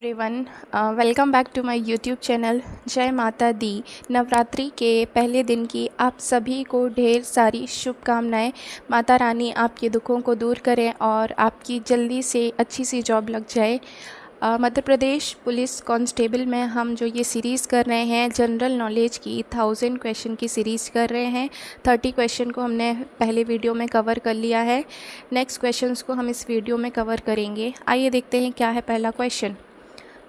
Everyone, welcome back to my YouTube channel. जय माता दी। नवरात्रि के पहले दिन की आप सभी को ढेर सारी शुभकामनाएं। माता रानी आपके दुखों को दूर करें और आपकी जल्दी से अच्छी सी जॉब लग जाए। मध्य प्रदेश पुलिस कांस्टेबल में हम जो ये सीरीज़ कर रहे हैं जनरल नॉलेज की 1000 क्वेश्चन की सीरीज़ कर रहे हैं। 30 क्वेश्चन को हमने पहले वीडियो में कवर कर लिया है। नेक्स्ट क्वेश्चंस को हम इस वीडियो में कवर करेंगे। आइए देखते हैं क्या है पहला क्वेश्चन।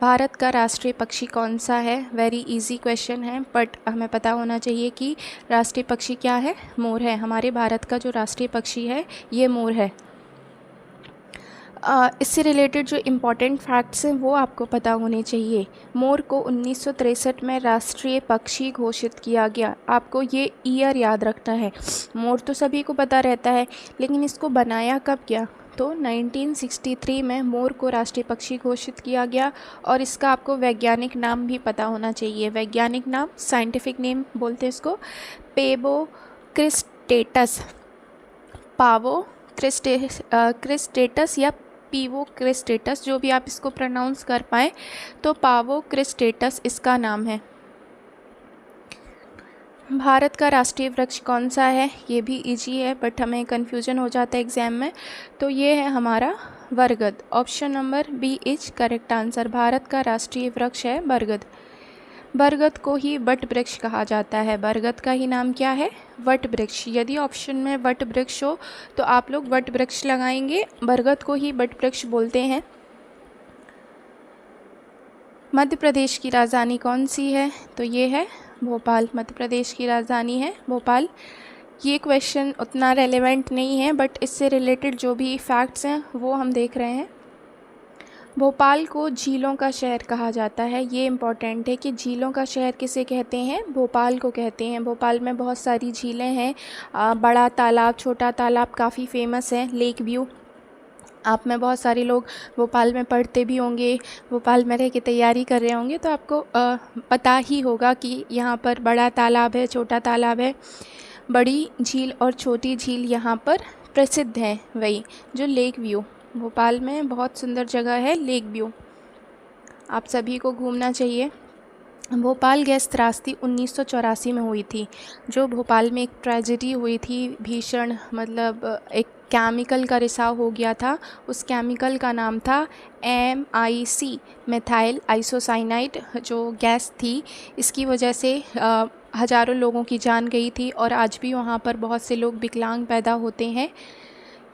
भारत का राष्ट्रीय पक्षी कौन सा है? वेरी इजी क्वेश्चन है, बट हमें पता होना चाहिए कि राष्ट्रीय पक्षी क्या है। मोर है। हमारे भारत का जो राष्ट्रीय पक्षी है ये मोर है। इससे रिलेटेड जो इम्पोर्टेंट फैक्ट्स हैं वो आपको पता होने चाहिए। मोर को 1963 में राष्ट्रीय पक्षी घोषित किया गया। आपको ये ईयर याद रखना है। मोर तो सभी को पता रहता है, लेकिन इसको बनाया कब गया? तो 1963 में मोर को राष्ट्रीय पक्षी घोषित किया गया। और इसका आपको वैज्ञानिक नाम भी पता होना चाहिए। वैज्ञानिक नाम, साइंटिफिक नेम बोलते हैं इसको पेबो क्रिस्टेटस, पावो क्रिस्टेटस या पीवो क्रिस्टेटस, जो भी आप इसको प्रोनाउंस कर पाएँ, तो पावो क्रिस्टेटस इसका नाम है। भारत का राष्ट्रीय वृक्ष कौन सा है? ये भी इजी है, बट हमें कन्फ्यूजन हो जाता है एग्ज़ाम में। तो ये है हमारा बरगद। Option number B is correct answer. Bharat का राष्ट्रीय वृक्ष है बरगद। बरगद को ही वट वृक्ष कहा जाता है। बरगद का ही नाम क्या है? वट वृक्ष। यदि ऑप्शन में वट वृक्ष हो तो आप लोग वट वृक्ष लगाएंगे। बरगद को ही वट वृक्ष बोलते हैं। मध्य प्रदेश की राजधानी कौन सी है? तो ये है भोपाल। मध्य प्रदेश की राजधानी है भोपाल। ये क्वेश्चन उतना रेलेवेंट नहीं है, बट इससे रिलेटेड जो भी फैक्ट्स हैं वो हम देख रहे हैं। भोपाल को झीलों का शहर कहा जाता है। ये इम्पॉर्टेंट है कि झीलों का शहर किसे कहते हैं? भोपाल को कहते हैं। भोपाल में बहुत सारी झीलें हैं। बड़ा तालाब, छोटा तालाब काफ़ी फेमस है। लेक व्यू, आप में बहुत सारे लोग भोपाल में पढ़ते भी होंगे, भोपाल में रह के तैयारी कर रहे होंगे, तो आपको पता ही होगा कि यहाँ पर बड़ा तालाब है, छोटा तालाब है। बड़ी झील और छोटी झील यहाँ पर प्रसिद्ध हैं। वही जो लेक व्यू, भोपाल में बहुत सुंदर जगह है लेक व्यू, आप सभी को घूमना चाहिए। भोपाल गैस त्रासदी 1984 में हुई थी। जो भोपाल में एक ट्रेजेडी हुई थी, भीषण, मतलब एक केमिकल का रिसाव हो गया था। उस केमिकल का नाम था MIC, मेथाइल आइसोसाइनाइड। जो गैस थी, इसकी वजह से हज़ारों लोगों की जान गई थी और आज भी वहाँ पर बहुत से लोग विकलांग पैदा होते हैं।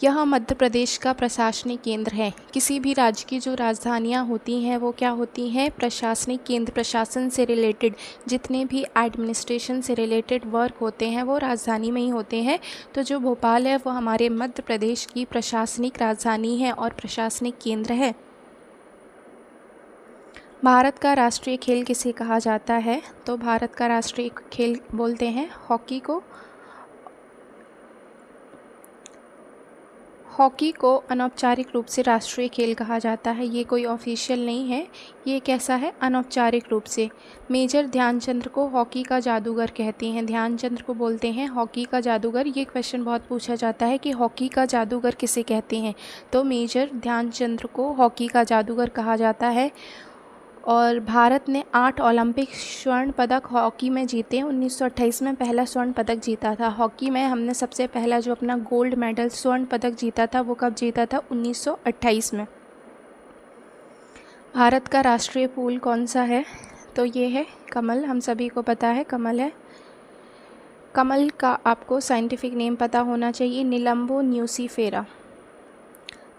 यह मध्य प्रदेश का प्रशासनिक केंद्र है। किसी भी राज्य की जो राजधानियाँ होती हैं वो क्या होती हैं? प्रशासनिक केंद्र। प्रशासन से रिलेटेड जितने भी एडमिनिस्ट्रेशन से रिलेटेड वर्क होते हैं वो राजधानी में ही होते हैं। तो जो भोपाल है वो हमारे मध्य प्रदेश की प्रशासनिक राजधानी है और प्रशासनिक केंद्र है। भारत का राष्ट्रीय खेल किसे कहा जाता है? तो भारत का राष्ट्रीय खेल बोलते हैं हॉकी को। हॉकी को अनौपचारिक रूप से राष्ट्रीय खेल कहा जाता है। ये कोई ऑफिशियल नहीं है, ये कैसा है? अनौपचारिक रूप से। मेजर ध्यानचंद्र को हॉकी का जादूगर कहते हैं। ध्यानचंद्र को बोलते हैं हॉकी का जादूगर। ये क्वेश्चन बहुत पूछा जाता है कि हॉकी का जादूगर किसे कहते हैं? तो मेजर ध्यानचंद्र को हॉकी का जादूगर कहा जाता है। और भारत ने 8 ओलंपिक स्वर्ण पदक हॉकी में जीते। 1928 में पहला स्वर्ण पदक जीता था हॉकी में। हमने सबसे पहला जो अपना गोल्ड मेडल स्वर्ण पदक जीता था वो कब जीता था? 1928 में। भारत का राष्ट्रीय फूल कौन सा है? तो ये है कमल। हम सभी को पता है कमल है। कमल का आपको साइंटिफिक नेम पता होना चाहिए, निलंबो न्यूसीफेरा।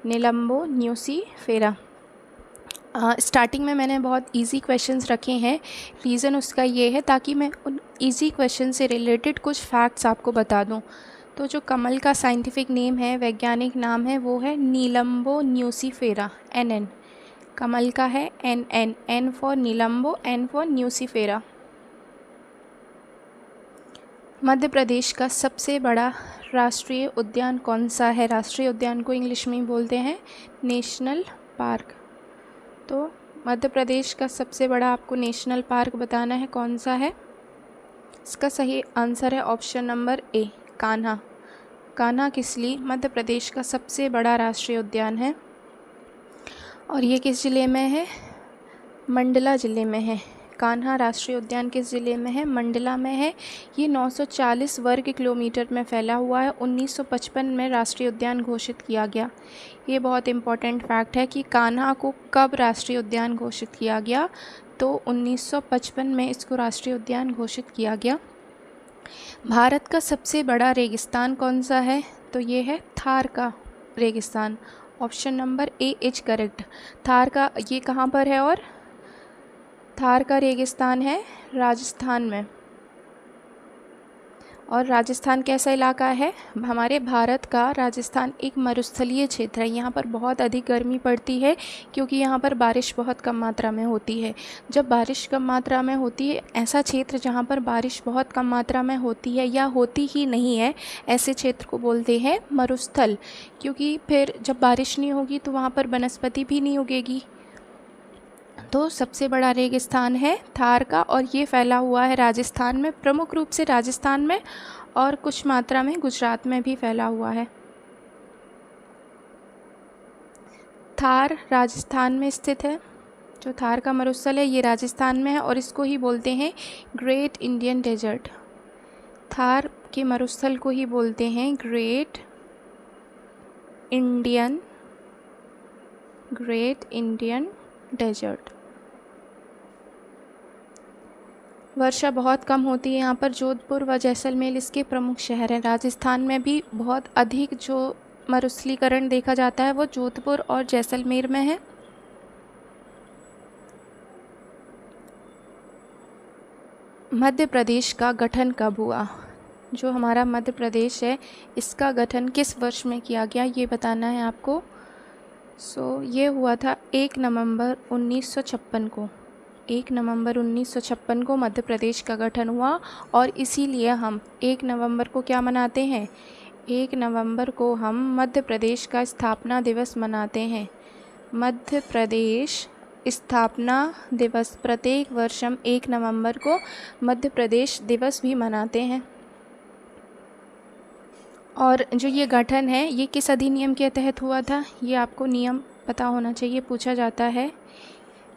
निलंबो न्यूसीफेरा। स्टार्टिंग में मैंने बहुत इजी क्वेश्चंस रखे हैं। रीज़न उसका ये है ताकि मैं उन इजी क्वेश्चन से रिलेटेड कुछ फैक्ट्स आपको बता दूं। तो जो कमल का साइंटिफिक नेम है, वैज्ञानिक नाम है, वो है नीलम्बो न्यूसीफेरा। NN कमल का है NN। N फॉर नीलम्बो, N फॉर न्यूसीफेरा। मध्य प्रदेश का सबसे बड़ा राष्ट्रीय उद्यान कौन सा है? राष्ट्रीय उद्यान को इंग्लिश में बोलते हैं नेशनल पार्क। तो मध्य प्रदेश का सबसे बड़ा आपको नेशनल पार्क बताना है कौन सा है। इसका सही आंसर है option number A, Kanha. Kanha Kisli Madhya Pradesh का सबसे बड़ा राष्ट्रीय उद्यान है। और ये किस ज़िले में है? मंडला ज़िले में है। कान्हा राष्ट्रीय उद्यान किस ज़िले में है? मंडला में है। ये 940 वर्ग किलोमीटर में फैला हुआ है। 1955 में राष्ट्रीय उद्यान घोषित किया गया। ये बहुत इम्पोर्टेंट फैक्ट है कि कान्हा को कब राष्ट्रीय उद्यान घोषित किया गया, तो 1955 में इसको राष्ट्रीय उद्यान घोषित किया गया। भारत का सबसे बड़ा रेगिस्तान कौन सा है? तो ये है थार का रेगिस्तान। Option number A is correct. Thar का ये कहाँ पर है? और थार का रेगिस्तान है राजस्थान में। और राजस्थान कैसा इलाका है? हमारे भारत का राजस्थान एक मरुस्थलीय क्षेत्र है। यहाँ पर बहुत अधिक गर्मी पड़ती है क्योंकि यहाँ पर बारिश बहुत कम मात्रा में होती है। जब बारिश कम मात्रा में होती है, ऐसा क्षेत्र जहाँ पर बारिश बहुत कम मात्रा में होती है या होती ही नहीं है, ऐसे क्षेत्र को बोलते हैं मरुस्थल। क्योंकि फिर जब बारिश नहीं होगी तो वहाँ पर वनस्पति भी नहीं उगेगी। तो सबसे बड़ा रेगिस्तान है थार का, और ये फैला हुआ है राजस्थान में, प्रमुख रूप से राजस्थान में, और कुछ मात्रा में गुजरात में भी फैला हुआ है। थार राजस्थान में स्थित है। जो थार का मरुस्थल है ये राजस्थान में है और इसको ही बोलते हैं ग्रेट इंडियन डेजर्ट। थार के मरुस्थल को ही बोलते हैं ग्रेट इंडियन डेजर्ट। वर्षा बहुत कम होती है यहाँ पर। जोधपुर व जैसलमेर इसके प्रमुख शहर हैं। राजस्थान में भी बहुत अधिक जो मरुस्थलीकरण देखा जाता है वो जोधपुर और जैसलमेर में है। मध्य प्रदेश का गठन कब हुआ? जो हमारा मध्य प्रदेश है इसका गठन किस वर्ष में किया गया, ये बताना है आपको। ये हुआ था 1 नवंबर 1956 को। 1 नवंबर 1956 को मध्य प्रदेश का गठन हुआ, और इसीलिए हम 1 नवंबर को क्या मनाते हैं? 1 नवंबर को हम मध्य प्रदेश का स्थापना दिवस मनाते हैं। मध्य प्रदेश स्थापना दिवस, प्रत्येक वर्ष हम 1 नवंबर को मध्य प्रदेश दिवस भी मनाते हैं। और जो ये गठन है ये किस अधिनियम के तहत हुआ था, ये आपको नियम पता होना चाहिए, पूछा जाता है।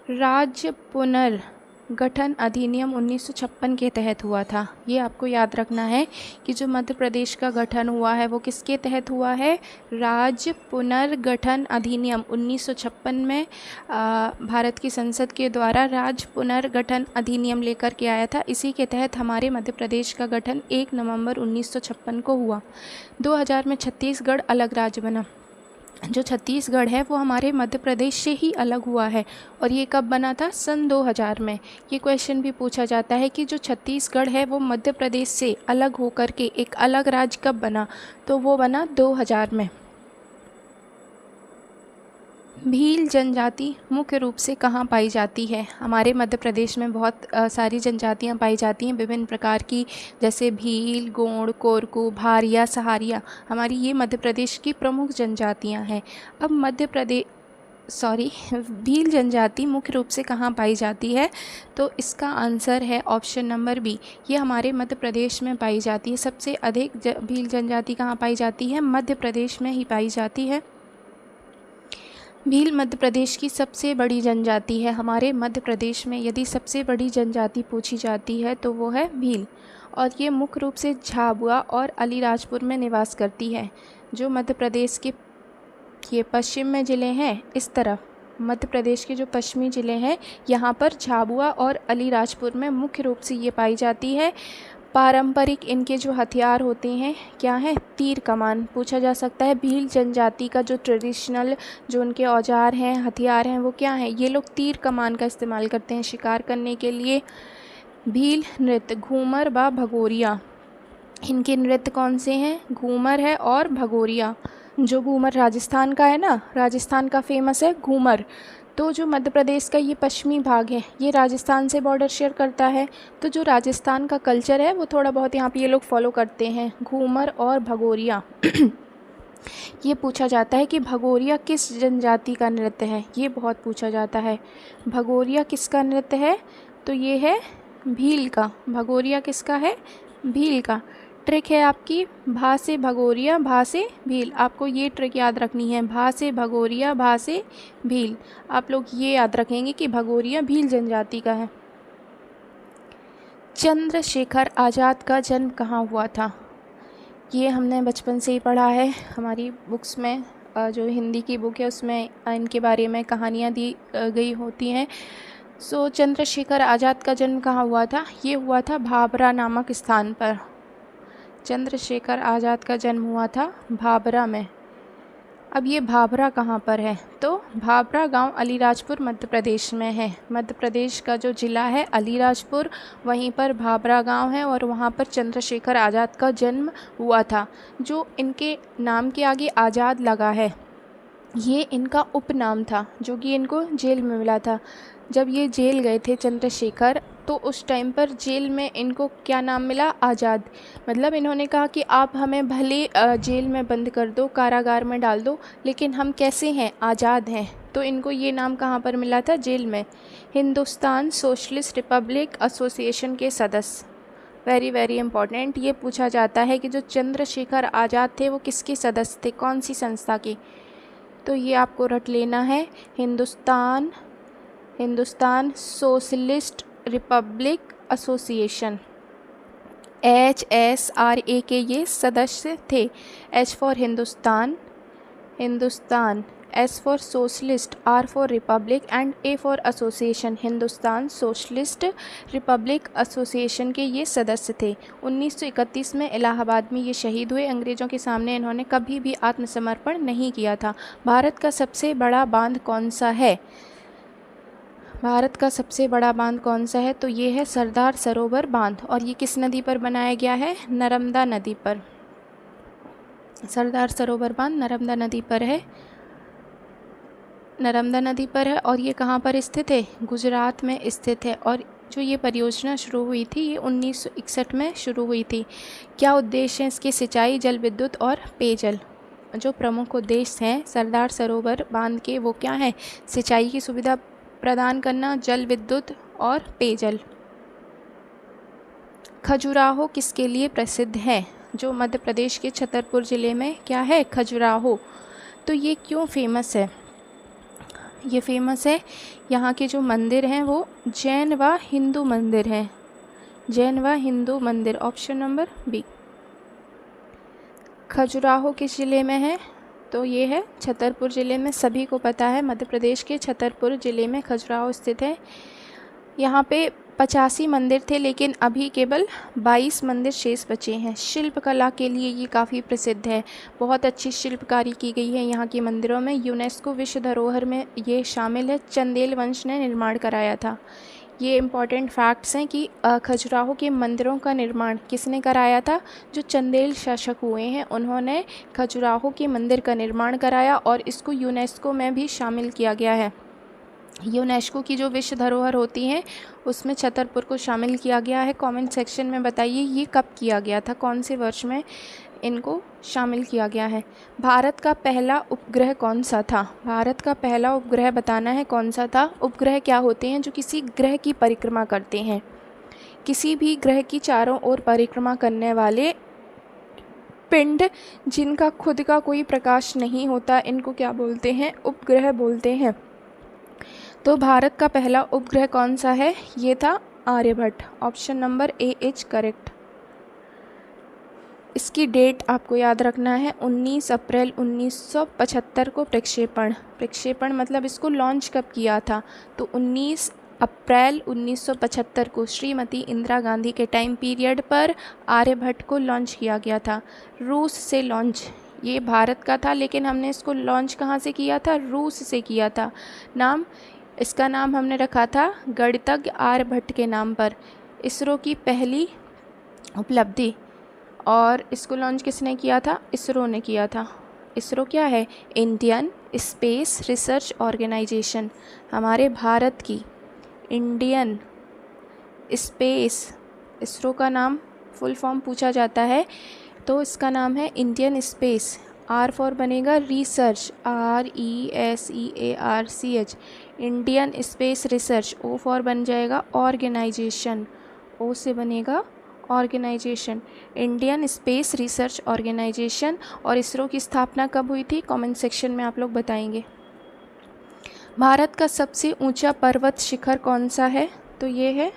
राज्य पुनर्गठन अधिनियम 1956 के तहत हुआ था। ये आपको याद रखना है कि जो मध्य प्रदेश का गठन हुआ है वो किसके तहत हुआ है? राज्य पुनर्गठन अधिनियम 1956 में भारत की संसद के द्वारा राज्य पुनर्गठन अधिनियम लेकर के आया था। इसी के तहत हमारे मध्य प्रदेश का गठन 1 नवंबर 1956 को हुआ। 2000 में छत्तीसगढ़ अलग राज्य बना। जो छत्तीसगढ़ है वो हमारे मध्य प्रदेश से ही अलग हुआ है, और ये कब बना था? सन 2000 में। ये क्वेश्चन भी पूछा जाता है कि जो छत्तीसगढ़ है वो मध्य प्रदेश से अलग होकर के एक अलग राज्य कब बना, तो वो बना 2000 में। भील जनजाति मुख्य रूप से कहाँ पाई जाती है? हमारे मध्य प्रदेश में बहुत सारी जनजातियाँ पाई जाती हैं विभिन्न प्रकार की, जैसे भील, गोंड, कोरकू, भारिया, सहारिया। हमारी ये मध्य प्रदेश की प्रमुख जनजातियाँ हैं। अब भील जनजाति मुख्य रूप से कहाँ पाई जाती है? तो इसका आंसर है ऑप्शन नंबर बी। ये हमारे मध्य प्रदेश में पाई जाती है। सबसे अधिक भील जनजाति कहाँ पाई जाती है? मध्य प्रदेश में ही पाई जाती है। भील मध्य प्रदेश की सबसे बड़ी जनजाति है। हमारे मध्य प्रदेश में यदि सबसे बड़ी जनजाति पूछी जाती है तो वो है भील, और ये मुख्य रूप से झाबुआ और अलीराजपुर में निवास करती है। जो मध्य प्रदेश के ये पश्चिम में ज़िले हैं, इस तरफ मध्य प्रदेश के जो पश्चिमी ज़िले हैं यहाँ पर झाबुआ और अलीराजपुर में मुख्य रूप से ये पाई जाती है। पारंपरिक इनके जो हथियार होते हैं क्या है? तीर कमान। पूछा जा सकता है भील जनजाति का जो ट्रेडिशनल जो उनके औजार हैं, हथियार हैं, वो क्या हैं? ये लोग तीर कमान का इस्तेमाल करते हैं शिकार करने के लिए। भील नृत्य घूमर व भगोरिया, इनके नृत्य कौन से हैं? घूमर है और भगोरिया। जो घूमर राजस्थान का है ना, राजस्थान का फेमस है घूमर। तो जो मध्य प्रदेश का ये पश्चिमी भाग है ये राजस्थान से बॉर्डर शेयर करता है, तो जो राजस्थान का कल्चर है वो थोड़ा बहुत यहाँ पे ये लोग फॉलो करते हैं, घूमर और भगोरिया। ये पूछा जाता है कि भगोरिया किस जनजाति का नृत्य है, ये बहुत पूछा जाता है। भगोरिया किसका नृत्य है? तो ये है भील का। भगोरिया किसका है? भील का। ट्रिक है आपकी भा से भगोरिया भा से भील। आपको ये ट्रिक याद रखनी है, भा से भगोरिया भा से भील। आप लोग ये याद रखेंगे कि भगोरिया भील जनजाति का है। चंद्रशेखर आज़ाद का जन्म कहाँ हुआ था? ये हमने बचपन से ही पढ़ा है, हमारी बुक्स में जो हिंदी की बुक है उसमें इनके बारे में कहानियाँ दी गई होती हैं। सो चंद्रशेखर आज़ाद का जन्म कहाँ हुआ था? ये हुआ था भाभरा नामक स्थान पर। चंद्रशेखर आज़ाद का जन्म हुआ था भाभरा में। अब ये भाभरा कहाँ पर है? तो भाभरा गांव अलीराजपुर मध्य प्रदेश में है। मध्य प्रदेश का जो ज़िला है अलीराजपुर, वहीं पर भाभरा गांव है और वहाँ पर चंद्रशेखर आज़ाद का जन्म हुआ था। जो इनके नाम के आगे आज़ाद लगा है, ये इनका उपनाम था जो कि इनको जेल में मिला था। जब ये जेल गए थे चंद्रशेखर, तो उस टाइम पर जेल में इनको क्या नाम मिला? आज़ाद। मतलब इन्होंने कहा कि आप हमें भले जेल में बंद कर दो, कारागार में डाल दो, लेकिन हम कैसे हैं? आज़ाद हैं। तो इनको ये नाम कहाँ पर मिला था? जेल में। हिंदुस्तान सोशलिस्ट रिपब्लिक एसोसिएशन के सदस्य। वेरी वेरी इंपॉर्टेंट, ये पूछा जाता है कि जो चंद्रशेखर आज़ाद थे वो किसके सदस्य थे, कौन सी संस्था के? तो ये आपको रट लेना है, Hindustan socialist Republic association, HSRA के ये सदस्य थे। H for Hindustan, S for socialist, R for Republic and A for association. Hindustan socialist Republic association के ये सदस्य थे। 1931 में इलाहाबाद में ये शहीद हुए। अंग्रेज़ों के सामने इन्होंने कभी भी आत्मसमर्पण नहीं किया था। भारत का सबसे बड़ा बांध कौन सा है? भारत का सबसे बड़ा बांध कौन सा है? तो ये है सरदार सरोवर बांध। और ये किस नदी पर बनाया गया है? नर्मदा नदी पर। सरदार सरोवर बांध नर्मदा नदी पर है, नर्मदा नदी पर है। और ये कहाँ पर स्थित है? गुजरात में स्थित है। और जो ये परियोजना शुरू हुई थी ये 1961 में शुरू हुई थी। क्या उद्देश्य है इसके? सिंचाई, जल विद्युत और पेयजल। जो प्रमुख उद्देश्य हैं सरदार सरोवर बांध के वो क्या हैं? सिंचाई की सुविधा प्रदान करना, जल विद्युत और पेयजल। खजुराहो किसके लिए प्रसिद्ध है? जो मध्य प्रदेश के छतरपुर ज़िले में क्या है? खजुराहो। तो ये क्यों फेमस है? ये फेमस है, यहाँ के जो मंदिर हैं वो जैन व हिंदू मंदिर हैं। जैन व हिंदू मंदिर, ऑप्शन नंबर बी। खजुराहो किस ज़िले में है? तो ये है छतरपुर ज़िले में। सभी को पता है मध्य प्रदेश के छतरपुर ज़िले में खजुराहो स्थित है। यहाँ पे 85 मंदिर थे, लेकिन अभी केवल 22 मंदिर शेष बचे हैं। शिल्पकला के लिए ये काफ़ी प्रसिद्ध है, बहुत अच्छी शिल्पकारी की गई है यहाँ के मंदिरों में। यूनेस्को विश्व धरोहर में ये शामिल है। चंदेल वंश ने निर्माण कराया था। ये इम्पॉर्टेंट फैक्ट्स हैं कि खजुराहो के मंदिरों का निर्माण किसने कराया था? जो चंदेल शासक हुए हैं उन्होंने खजुराहो के मंदिर का निर्माण कराया और इसको यूनेस्को में भी शामिल किया गया है। यूनेस्को की जो विश्व धरोहर होती हैं उसमें छतरपुर को शामिल किया गया है। कमेंट सेक्शन में बताइए ये कब किया गया था, कौन से वर्ष में इनको शामिल किया गया है। भारत का पहला उपग्रह कौन सा था? भारत का पहला उपग्रह बताना है कौन सा था। उपग्रह क्या होते हैं? जो किसी ग्रह की परिक्रमा करते हैं। किसी भी ग्रह की चारों ओर परिक्रमा करने वाले पिंड जिनका खुद का कोई प्रकाश नहीं होता, इनको क्या बोलते हैं? उपग्रह बोलते हैं। तो भारत का पहला उपग्रह कौन सा है? ये था Aryabhata. Option number A is correct. इसकी डेट आपको याद रखना है, 19 अप्रैल 1975 को प्रक्षेपण मतलब इसको लॉन्च कब किया था? तो 19 अप्रैल 1975 को श्रीमती इंदिरा गांधी के टाइम पीरियड पर आर्यभट्ट को लॉन्च किया गया था। रूस से लॉन्च, ये भारत का था लेकिन हमने इसको लॉन्च कहाँ से किया था? रूस से किया था। इसका नाम हमने रखा था गणितज्ञ आर्यभट्ट के नाम पर। इसरो की पहली उपलब्धि। और इसको लॉन्च किसने किया था? इसरो ने किया था। इसरो क्या है? Indian space research organisation. हमारे भारत की इंडियन स्पेस, इसरो का नाम फुल फॉर्म पूछा जाता है तो इसका नाम है इंडियन स्पेस। आर फॉर बनेगा research, RESEARCH, Indian space research. O for बन जाएगा ऑर्गेनाइजेशन, ओ से बनेगा organisation? Indian space research organisation. और इसरो की स्थापना कब हुई थी? कमेंट सेक्शन में आप लोग बताएंगे। भारत का सबसे ऊंचा पर्वत शिखर कौन सा है? तो ये है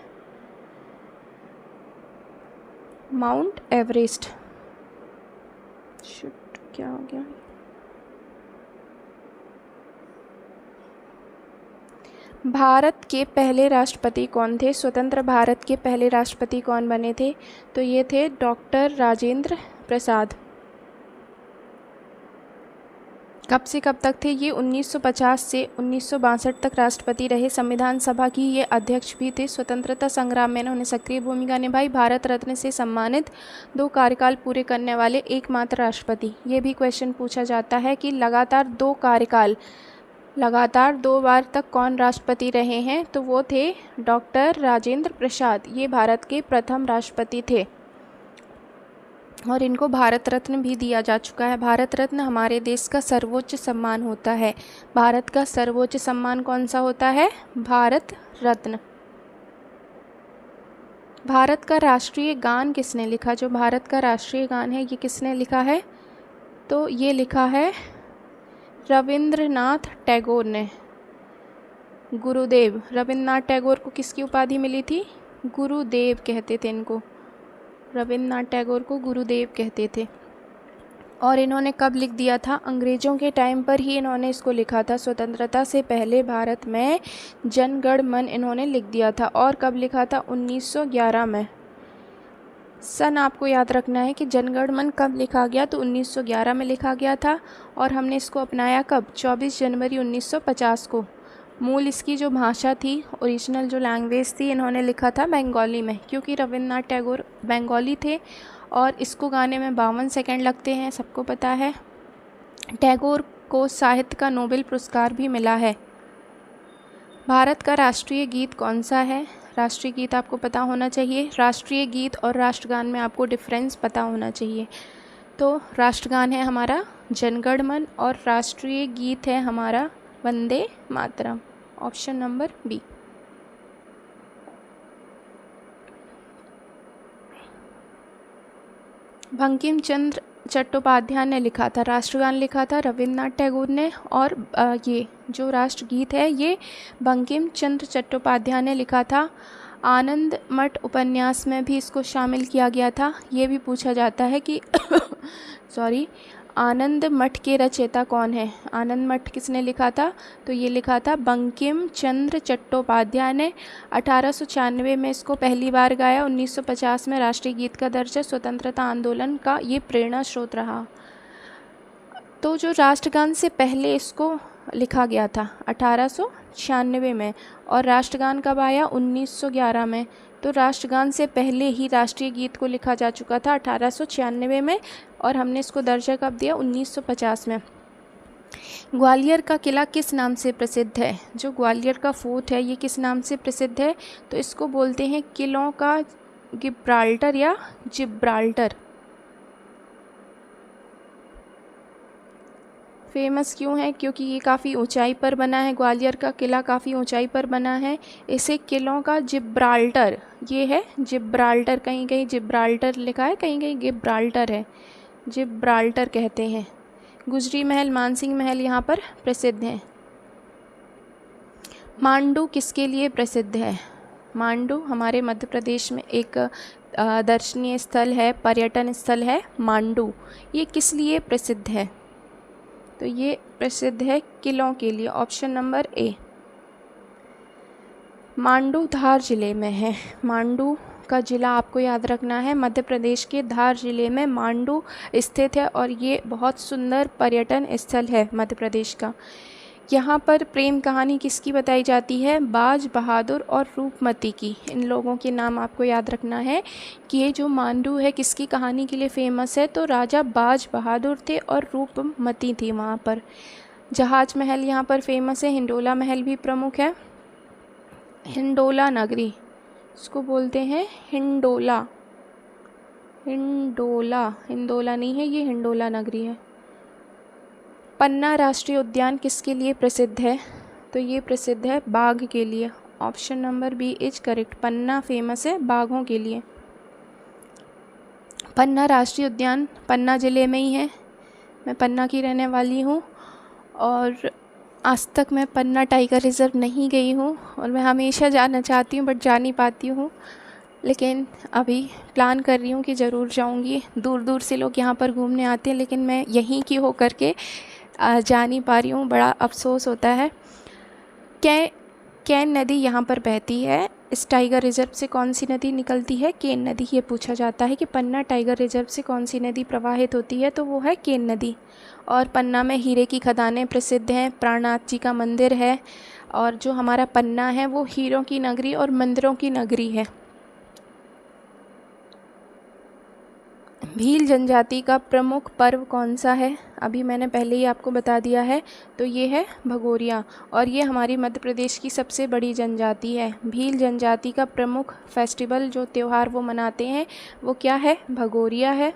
माउंट एवरेस्ट। शिट, क्या हो गया? भारत के पहले राष्ट्रपति कौन थे? स्वतंत्र भारत के पहले राष्ट्रपति कौन बने थे? तो ये थे डॉक्टर राजेंद्र प्रसाद। कब से कब तक थे ये? 1950 से 1962 तक राष्ट्रपति रहे। संविधान सभा की ये अध्यक्ष भी थे। स्वतंत्रता संग्राम में इन्होंने सक्रिय भूमिका निभाई। भारत रत्न से सम्मानित 2 कार्यकाल पूरे करने वाले एकमात्र राष्ट्रपति। ये भी क्वेश्चन पूछा जाता है कि लगातार 2 कार्यकाल, लगातार 2 बार तक कौन राष्ट्रपति रहे हैं? तो वो थे डॉक्टर राजेंद्र प्रसाद। ये भारत के प्रथम राष्ट्रपति थे और इनको भारत रत्न भी दिया जा चुका है। भारत रत्न हमारे देश का सर्वोच्च सम्मान होता है। भारत का सर्वोच्च सम्मान कौन सा होता है? भारत रत्न। भारत का राष्ट्रीय गान किसने लिखा? जो भारत का राष्ट्रीय गान है ये किसने लिखा है? तो ये लिखा है रविंद्रनाथ टैगोर ने। गुरुदेव, रविंद्रनाथ टैगोर को किसकी उपाधि मिली थी? गुरुदेव कहते थे इनको। रविंद्रनाथ टैगोर को गुरुदेव कहते थे। और इन्होंने कब लिख दिया था? अंग्रेज़ों के टाइम पर ही इन्होंने इसको लिखा था। स्वतंत्रता से पहले भारत में जन गण मन इन्होंने लिख दिया था। और कब लिखा था? 1911 में। सन आपको याद रखना है कि जनगण मन कब लिखा गया? तो 1911 में लिखा गया था। और हमने इसको अपनाया कब? 24 जनवरी 1950 को। मूल इसकी जो भाषा थी, ओरिजिनल जो लैंग्वेज थी, इन्होंने लिखा था बंगाली में, क्योंकि रविंद्रनाथ टैगोर बंगाली थे। और इसको गाने में 52 सेकंड लगते हैं, सबको पता है। टैगोर को साहित्य का नोबेल पुरस्कार भी मिला है। भारत का राष्ट्रीय गीत कौन सा है? राष्ट्रीय गीत आपको पता होना चाहिए। राष्ट्रीय गीत और राष्ट्रगान में आपको डिफरेंस पता होना चाहिए। तो राष्ट्रगान है हमारा जनगण मन और राष्ट्रीय गीत है हमारा Vande Mataram. Option number B. Bankim Chandra Chattopadhyay ने लिखा था, राष्ट्रगान लिखा था रविंद्रनाथ टैगोर ने। और ये जो राष्ट्रगीत है ये बंकिम चंद्र चट्टोपाध्याय ने लिखा था। आनंद मठ उपन्यास में भी इसको शामिल किया गया था। ये भी पूछा जाता है कि आनंद मठ के रचयिता कौन है? आनंद मठ किसने लिखा था? तो ये लिखा था बंकिम चंद्र चट्टोपाध्याय ने। 1896 में इसको पहली बार गाया। 1950 में राष्ट्रीय गीत का दर्जा स्वतंत्रता आंदोलन का ये प्रेरणा स्रोत रहा। तो जो राष्ट्रगान से पहले इसको लिखा गया था 1896 में, और राष्ट्रगान कब आया? 1911 में। तो राष्ट्रगान से पहले ही राष्ट्रीय गीत को लिखा जा चुका था 1896 में, और हमने इसको दर्जा कब दिया? 1950 में। ग्वालियर का किला किस नाम से प्रसिद्ध है? जो ग्वालियर का फोर्ट है ये किस नाम से प्रसिद्ध है? तो इसको बोलते हैं किलों का गिब्राल्टर या जिब्राल्टर। फेमस क्यों है? क्योंकि ये काफ़ी ऊंचाई पर बना है। ग्वालियर का किला काफ़ी ऊंचाई पर बना है। इसे किलों का जिब्राल्टर, ये है जिब्राल्टर। कहीं कहीं जिब्राल्टर लिखा है, कहीं कहीं गिब्राल्टर है, जिब्राल्टर कहते हैं। गुजरी महल, मानसिंह महल यहाँ पर प्रसिद्ध हैं। मांडू किसके लिए प्रसिद्ध है? मांडू हमारे मध्य प्रदेश में एक दर्शनीय स्थल है, पर्यटन स्थल है मांडू। ये किस लिए प्रसिद्ध है? तो ये प्रसिद्ध है किलों के लिए। Option number A. Mandu Dhar जिले में है। मांडू का ज़िला आपको याद रखना है, मध्य प्रदेश के धार जिले में मांडू स्थित है और ये बहुत सुंदर पर्यटन स्थल है मध्य प्रदेश का। यहाँ पर प्रेम कहानी किसकी बताई जाती है? बाज बहादुर और रूपमती की। इन लोगों के नाम आपको याद रखना है कि ये जो मांडू है किसकी कहानी के लिए फ़ेमस है? तो राजा बाज बहादुर थे और रूपमती थी वहाँ पर। जहाज महल यहाँ पर फेमस है। हिंडोला महल भी प्रमुख है। हिंडोला नगरी, इसको बोलते हैं हिंडोला। हिंडोला, हिंदोला नहीं है, ये हिंडोला नगरी है। पन्ना राष्ट्रीय उद्यान किसके लिए प्रसिद्ध है? तो ये प्रसिद्ध है बाघ के लिए। Option number B is correct. Panna famous है बाघों के लिए। पन्ना राष्ट्रीय उद्यान पन्ना ज़िले में ही है। मैं पन्ना की रहने वाली हूँ और आज तक मैं पन्ना टाइगर रिज़र्व नहीं गई हूँ और मैं हमेशा जाना चाहती हूँ बट जा नहीं पाती हूँ, लेकिन अभी प्लान कर रही हूँ कि ज़रूर जाऊँगी। दूर दूर से लोग यहाँ पर घूमने आते हैं लेकिन मैं यहीं की हो कर के जा नहीं पा रही हूँ, बड़ा अफसोस होता है। कैन नदी यहाँ पर बहती है। इस टाइगर रिज़र्व से कौन सी नदी निकलती है? केन नदी। ये पूछा जाता है कि पन्ना टाइगर रिज़र्व से कौन सी नदी प्रवाहित होती है, तो वो है केन नदी। और पन्ना में हीरे की खदानें प्रसिद्ध हैं, प्राणनाथ जी का मंदिर है और जो हमारा पन्ना है वो हीरों की नगरी और मंदिरों की नगरी है। भील जनजाति का प्रमुख पर्व कौन सा है? अभी मैंने पहले ही आपको बता दिया है, तो ये है भगोरिया और ये हमारी मध्य प्रदेश की सबसे बड़ी जनजाति है। भील जनजाति का प्रमुख फेस्टिवल जो त्यौहार वो मनाते हैं वो क्या है? भगोरिया है।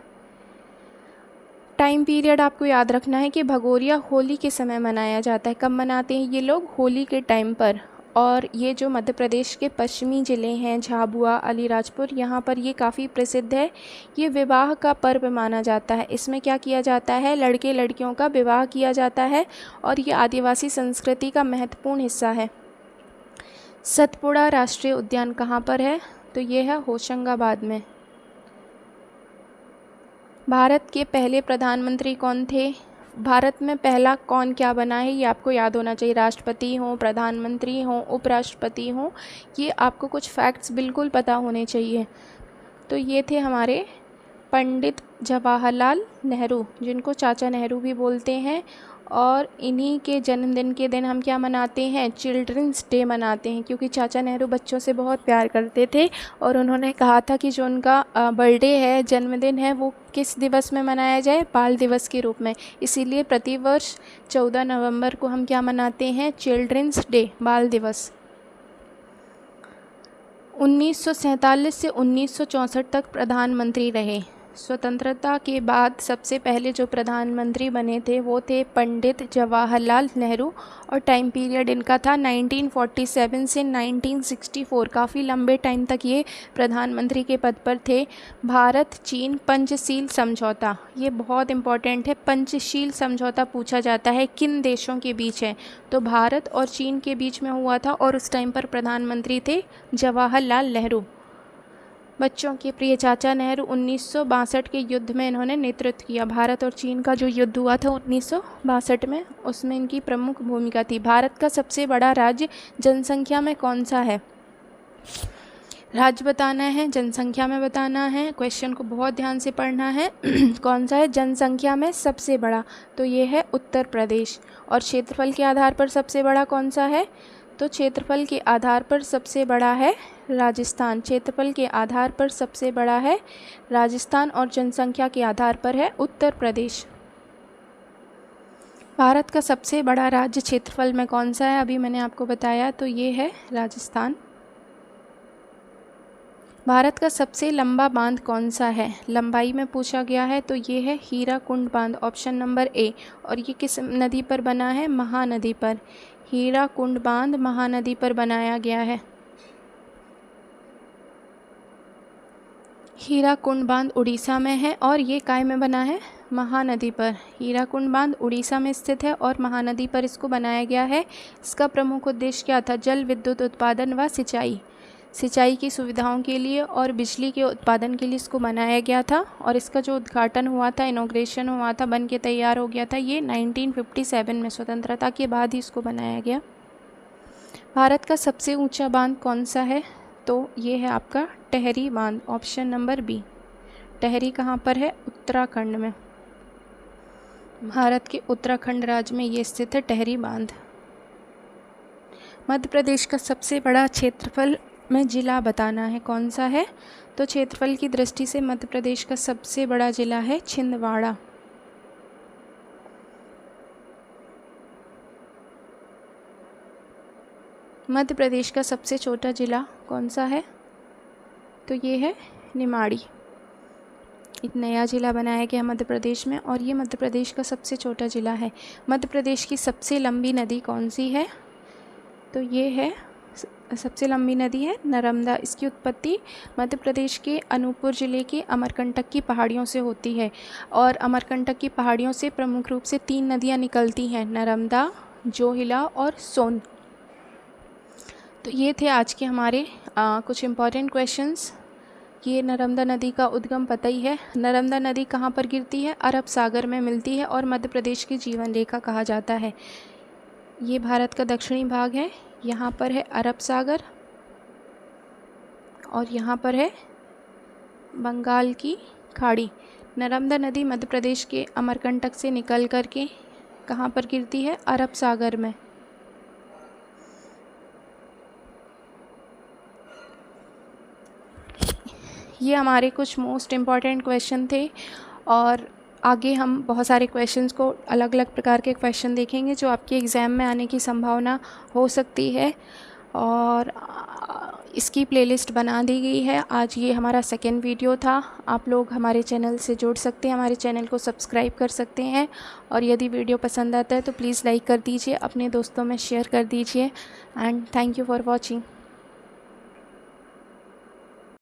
टाइम पीरियड आपको याद रखना है कि भगोरिया होली के समय मनाया जाता है। कब मनाते हैं ये लोग? होली के टाइम पर। और ये जो मध्य प्रदेश के पश्चिमी ज़िले हैं झाबुआ, अलीराजपुर, यहाँ पर ये काफ़ी प्रसिद्ध है। ये विवाह का पर्व माना जाता है। इसमें क्या किया जाता है? लड़के लड़कियों का विवाह किया जाता है और ये आदिवासी संस्कृति का महत्वपूर्ण हिस्सा है। सतपुड़ा राष्ट्रीय उद्यान कहाँ पर है? तो ये है होशंगाबाद में। भारत के पहले प्रधानमंत्री कौन थे? भारत में पहला कौन क्या बना है ये आपको याद होना चाहिए। राष्ट्रपति हों, प्रधानमंत्री हों, उपराष्ट्रपति हों, ये आपको कुछ फैक्ट्स बिल्कुल पता होने चाहिए। तो ये थे हमारे पंडित जवाहरलाल नेहरू, जिनको चाचा नेहरू भी बोलते हैं। और इन्हीं के जन्मदिन के दिन हम क्या मनाते हैं? चिल्ड्रंस डे मनाते हैं, क्योंकि चाचा नेहरू बच्चों से बहुत प्यार करते थे और उन्होंने कहा था कि जो उनका बर्थडे है, जन्मदिन है, वो किस दिवस में मनाया जाए? बाल दिवस के रूप में। इसीलिए प्रतिवर्ष 14 नवंबर को हम क्या मनाते हैं? चिल्ड्रंस डे, बाल दिवस। 1947 से 1964 तक प्रधानमंत्री रहे। स्वतंत्रता के बाद सबसे पहले जो प्रधानमंत्री बने थे वो थे पंडित जवाहरलाल नेहरू और टाइम पीरियड इनका था 1947 से 1964। काफ़ी लंबे टाइम तक ये प्रधानमंत्री के पद पर थे। भारत चीन पंचशील समझौता, ये बहुत इम्पॉर्टेंट है। पंचशील समझौता पूछा जाता है किन देशों के बीच है? तो भारत और चीन के बीच में हुआ था और उस टाइम पर प्रधानमंत्री थे जवाहरलाल नेहरू। बच्चों के प्रिय चाचा नेहरू 1962 के युद्ध में इन्होंने नेतृत्व किया। भारत और चीन का जो युद्ध हुआ था 1962 में, उसमें इनकी प्रमुख भूमिका थी। भारत का सबसे बड़ा राज्य जनसंख्या में कौन सा है? राज्य बताना है, जनसंख्या में बताना है। क्वेश्चन को बहुत ध्यान से पढ़ना है। कौन सा है जनसंख्या में सबसे बड़ा? तो ये है उत्तर प्रदेश। और क्षेत्रफल के आधार पर सबसे बड़ा कौन सा है? तो क्षेत्रफल के आधार पर सबसे बड़ा है राजस्थान। क्षेत्रफल के आधार पर सबसे बड़ा है राजस्थान और जनसंख्या के आधार पर है उत्तर प्रदेश। भारत का सबसे बड़ा राज्य क्षेत्रफल में कौन सा है? अभी मैंने आपको बताया, तो ये है राजस्थान। भारत का सबसे लंबा बांध कौन सा है? लंबाई में पूछा गया है, तो ये है हीराकुंड बांध, ऑप्शन नंबर ए। और ये किस नदी पर बना है? महानदी पर। हीराकुंड बांध महानदी पर बनाया गया है। हीराकुंड बांध उड़ीसा में है और ये काय में बना है? महानदी पर। हीराकुंड बांध उड़ीसा में स्थित है और महानदी पर इसको बनाया गया है। इसका प्रमुख उद्देश्य क्या था? जल विद्युत उत्पादन व सिंचाई की सुविधाओं के लिए और बिजली के उत्पादन के लिए इसको बनाया गया था। और इसका जो उद्घाटन हुआ था, इनॉग्रेशन हुआ था, बन के तैयार हो गया था, ये 1957 में, स्वतंत्रता के बाद ही इसको बनाया गया। भारत का सबसे ऊंचा बांध कौन सा है? तो ये है आपका टेहरी बांध, ऑप्शन नंबर बी। टेहरी कहाँ पर है? उत्तराखंड में। भारत के उत्तराखंड राज्य में ये स्थित है टेहरी बांध। मध्य प्रदेश का सबसे बड़ा क्षेत्रफल में जिला बताना है, कौन सा है? तो क्षेत्रफल की दृष्टि से मध्य प्रदेश का सबसे बड़ा जिला है छिंदवाड़ा। मध्य प्रदेश का सबसे छोटा जिला कौन सा है? तो ये है निमाड़ी। एक नया ज़िला बनाया गया मध्य प्रदेश में और ये मध्य प्रदेश का सबसे छोटा ज़िला है। मध्य प्रदेश की सबसे लंबी नदी कौन सी है? तो ये है सबसे लंबी नदी है नर्मदा। इसकी उत्पत्ति मध्य प्रदेश के अनूपपुर ज़िले के अमरकंटक की पहाड़ियों से होती है और अमरकंटक की पहाड़ियों से प्रमुख रूप से 3 नदियाँ निकलती हैं, नर्मदा, जोहिला और सोन। तो ये थे आज के हमारे कुछ इम्पॉर्टेंट क्वेश्चंस। ये नर्मदा नदी का उद्गम पता ही है। नर्मदा नदी कहाँ पर गिरती है? अरब सागर में मिलती है और मध्य प्रदेश की जीवन रेखा कहा जाता है। ये भारत का दक्षिणी भाग है, यहाँ पर है अरब सागर और यहाँ पर है बंगाल की खाड़ी। नर्मदा नदी मध्य प्रदेश के अमरकंटक से निकल कर के कहाँ पर गिरती है? अरब सागर में। ये हमारे कुछ मोस्ट इम्पॉर्टेंट क्वेश्चन थे और आगे हम बहुत सारे क्वेश्चंस को अलग अलग प्रकार के क्वेश्चन देखेंगे जो आपके एग्ज़ाम में आने की संभावना हो सकती है और इसकी प्लेलिस्ट बना दी गई है। आज ये हमारा सेकेंड वीडियो था। आप लोग हमारे चैनल से जुड़ सकते हैं, हमारे चैनल को सब्सक्राइब कर सकते हैं और यदि वीडियो पसंद आता है तो प्लीज़ लाइक कर दीजिए, अपने दोस्तों में शेयर कर दीजिए and thank you for watching.